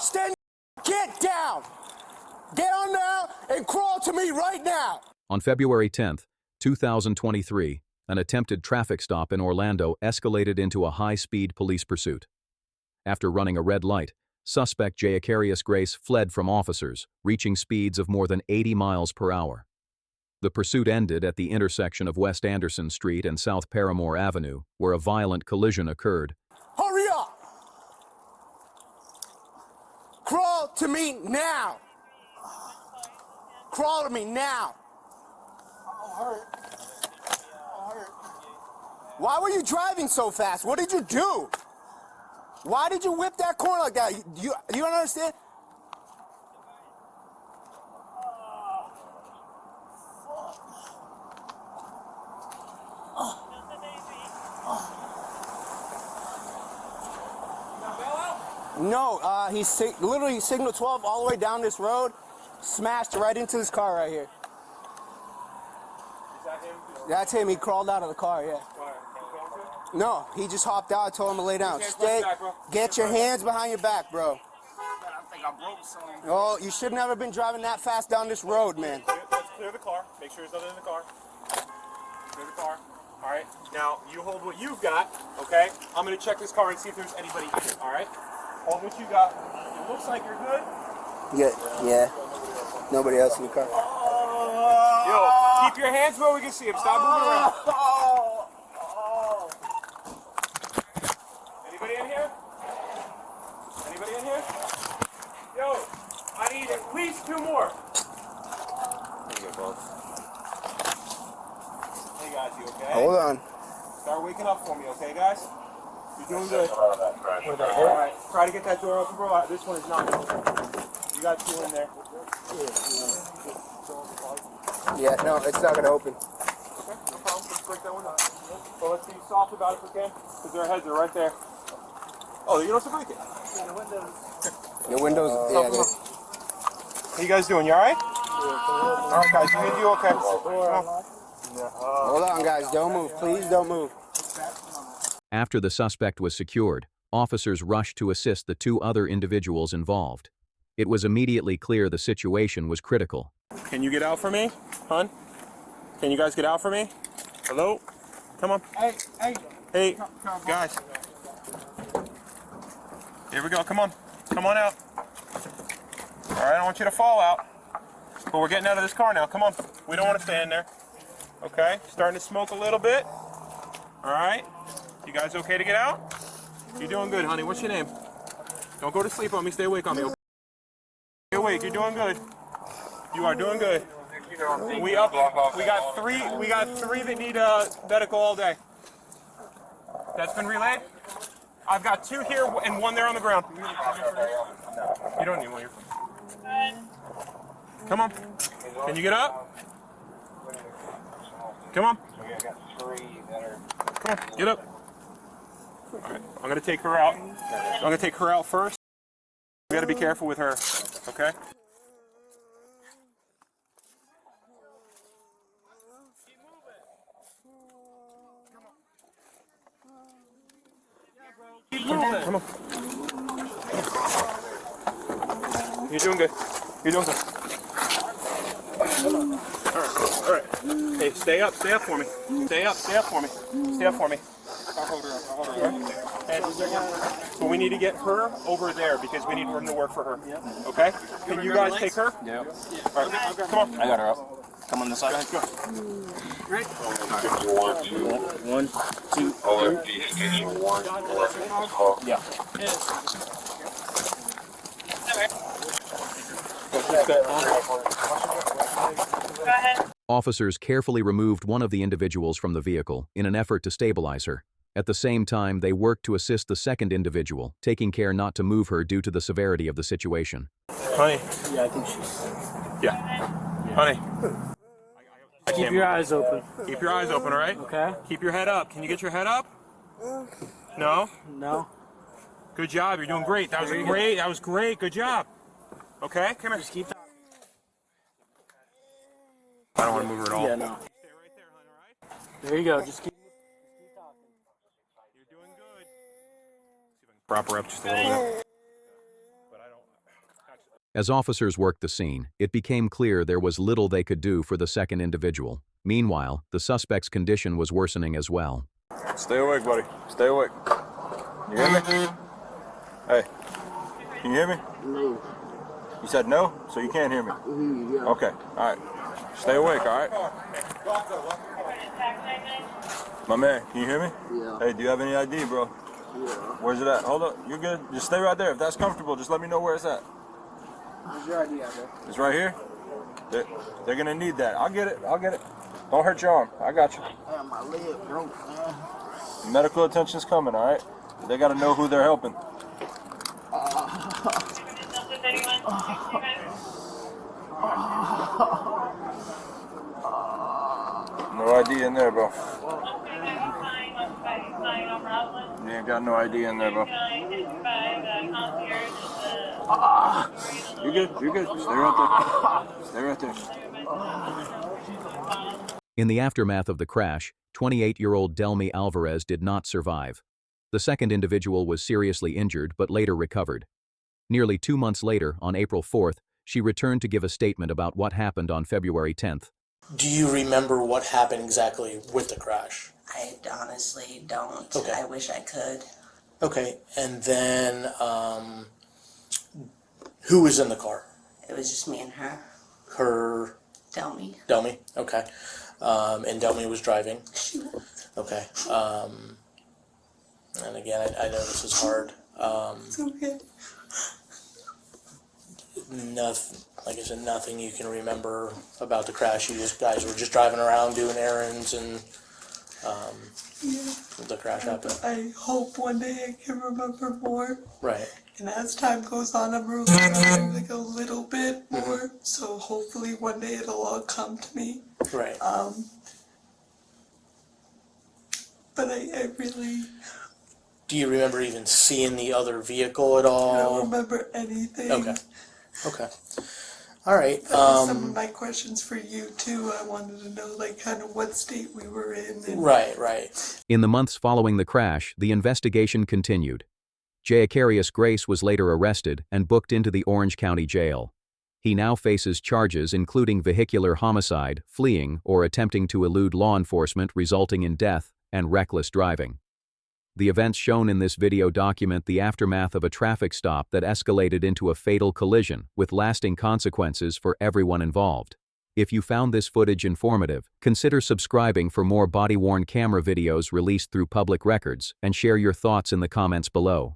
Stand, get down. Get on now and crawl to me right now. On February 10, 2023, an attempted traffic stop in Orlando escalated into a high-speed police pursuit. After running a red light, suspect Jacarius Grace fled from officers, reaching speeds of more than 80 miles per hour. The pursuit ended at the intersection of West Anderson Street and South Paramore Avenue, where a violent collision occurred. Hurry up. Crawl to me now. Crawl to me now. Why were you driving so fast? What did you do? Why did you whip that corner like that? You don't understand? No, he literally signaled 12 all the way down this road, smashed right into this car right here. Is that him? That's him. He crawled out of the car, yeah. No, he just hopped out. I told him to lay down. Stay. Get your hands behind your back, bro. I think I broke something. Oh, you should never have been driving that fast down this road, man. Let's clear the car. Make sure there's nothing in the car. Clear the car. All right. Now, you hold what you've got, okay? I'm going to check this car and see if there's anybody in it, all right? Hold what you got. It looks like you're good. Yeah. Nobody else in the car. Yo, keep your hands where we can see them. Stop moving around. Anybody in here? Anybody in here? Yo, I need at least 2 more. There you go, boss. Hey guys, you okay? Hold on. Start waking up for me, okay, guys? You're doing good. Alright, try to get that door open, bro. This one is not open. You got 2 in there. Yeah, no, it's not gonna open. Okay, no problem. Let's break that one up. Well, let's be soft about it if we can, because their heads are right there. Oh, you don't have to break it. Your windows, yeah. How you guys doing? You alright? Alright, guys, you do okay. Hold on, guys. Don't move. Please don't move. After the suspect was secured, officers rushed to assist the 2 other individuals involved. It was immediately clear the situation was critical. Can you get out for me, hon? Can you guys get out for me? Hello? Come on. Hey, guys. Here we go. Come on. Come on out. All right, I don't want you to fall out. But we're getting out of this car now. Come on. We don't want to stay in there. Okay? Starting to smoke a little bit. All right. You guys okay to get out? You're doing good, honey. What's your name? Don't go to sleep on me. Stay awake on me. Okay? Stay awake. You're doing good. You are doing good. We got 3 that need medical all day. That's been relayed. I've got 2 here and 1 there on the ground. You don't need one. Come on. Can you get up? Come on. Come on. Get up. All right. I'm gonna take her out. I'm gonna take her out first. We gotta be careful with her. Okay. Come on. You're doing good. You're doing good. All right. Hey, stay up for me. Stay up for me. Stay up for me. I'll hold her up. So we need to get her over there because we need room to work for her. Okay? Can you guys take her? Yeah. All right. Come on. I got her up. Come on this side. Go. Right. 1, 2, 3. Yeah. Go ahead. Officers carefully removed one of the individuals from the vehicle in an effort to stabilize her. At the same time, they worked to assist the second individual, taking care not to move her due to the severity of the situation. Honey. Yeah, I think she's... Yeah. Honey. Keep your eyes open. Keep your eyes open, all right? Okay. Keep your head up. Can you get your head up? No? No. Good job. You're doing great. That was great. That was great. Good job. Okay? Come here. Just keep talking. I don't want to move her at all. Yeah, no. Stay right there, hon, all right? There you go. Just keep talking. You're doing good. See if I can prop her up just a little bit. But As officers worked the scene, it became clear there was little they could do for the second individual. Meanwhile, the suspect's condition was worsening as well. Stay awake, buddy. Stay awake. You hear me? Hey, can you hear me? No. You said no, so you can't hear me. Yeah. Okay, all right. Stay awake, all right? My man, can you hear me? Yeah. Hey, do you have any ID, bro? Yeah. Where's it at? Hold up, you're good. Just stay right there. If that's comfortable, just let me know where it's at. Where's your ID out there? It's right here. They're gonna need that. I'll get it. I'll get it. Don't hurt your arm. I got you. Man, my leg broke, man. Medical attention's coming, all right? They gotta know who they're helping. No ID in there, bro. You ain't got no ID in there, bro. You're good. You're good. Stay right there. Stay right there. In the aftermath of the crash, 28-year-old Delmy Alvarez did not survive. The second individual was seriously injured but later recovered. Nearly 2 months later, on April 4th, she returned to give a statement about what happened on February 10th. Do you remember what happened exactly with the crash? I honestly don't. Okay. I wish I could. Okay, and then who was in the car? It was just me and her. Her, Tell me. Delmy? Okay. And Delmy was driving? She was. Okay. And again, I know this is hard. It's okay. Nothing, like I said, nothing you can remember about the crash. You guys were just driving around doing errands and the crash happened. I hope one day I can remember more. Right. And as time goes on, I'm remembering like a little bit more. So hopefully one day it'll all come to me. Right. But I really Do you remember even seeing the other vehicle at all? don't remember anything. Okay. Okay. All right. Some of my questions for you too. I wanted to know like kind of what state we were in. And Right. In the months following the crash, the investigation continued. Jayacarius Grace was later arrested and booked into the Orange County Jail. He now faces charges including vehicular homicide, fleeing, or attempting to elude law enforcement resulting in death, and reckless driving. The events shown in this video document the aftermath of a traffic stop that escalated into a fatal collision with lasting consequences for everyone involved. If you found this footage informative, consider subscribing for more body-worn camera videos released through public records and share your thoughts in the comments below.